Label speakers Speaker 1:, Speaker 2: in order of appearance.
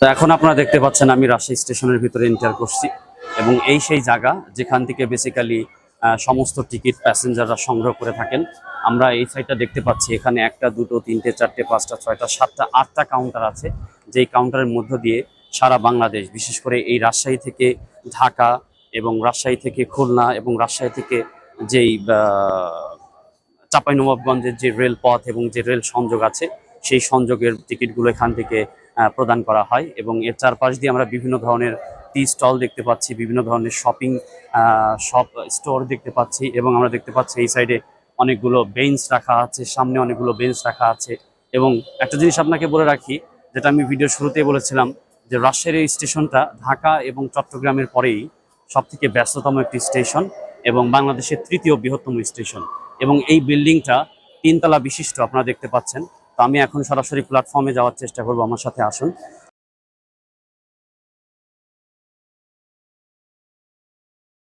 Speaker 1: তো এখন আপনারা দেখতে পাচ্ছেন আমি রাজশাহী স্টেশনের ভিতরে এন্টার করছি এবং এই সেই জায়গা যেখান থেকে বেসিক্যালি সমস্ত টিকিট প্যাসেঞ্জাররা সংগ্রহ করে থাকেন। আমরা এই সাইডটা দেখতে পাচ্ছি, এখানে একটা, দুটো, তিনটে, চারটে, পাঁচটা, ছয়টা, সাতটা, আটটা কাউন্টার আছে, যেই কাউন্টারের মধ্য দিয়ে সারা বাংলাদেশ, বিশেষ করে এই রাজশাহী থেকে ঢাকা এবং রাজশাহী থেকে খুলনা এবং রাজশাহী থেকে যেই চাঁপাইনবাবগঞ্জের যে রেলপথ এবং যে রেল সংযোগ আছে, সেই সংযোগের টিকিটগুলো এখান থেকে প্রদান করা হয়। এবং এর চারপাশ দিয়ে আমরা বিভিন্ন ধরনের টি স্টল দেখতে পাচ্ছি, বিভিন্ন ধরনের শপিং স্টোর দেখতে পাচ্ছি এবং আমরা দেখতে পাচ্ছি এই সাইডে অনেকগুলো বেঞ্চ রাখা আছে, সামনে অনেকগুলো বেঞ্চ রাখা আছে। এবং একটা জিনিস আপনাকে বলে রাখি, যেটা আমি ভিডিও শুরুতেই বলেছিলাম, যে রাজশাহীর এই স্টেশনটা ঢাকা এবং চট্টগ্রামের পরেই সবথেকে ব্যস্ততম একটি স্টেশন এবং বাংলাদেশের তৃতীয় বৃহত্তম স্টেশন। এবং এই বিল্ডিংটা তিনতলা বিশিষ্ট, আপনারা দেখতে পাচ্ছেন। তো আমি এখন সরাসরি প্ল্যাটফর্মে যাওয়ার চেষ্টা করবো, আমার সাথে আসুন।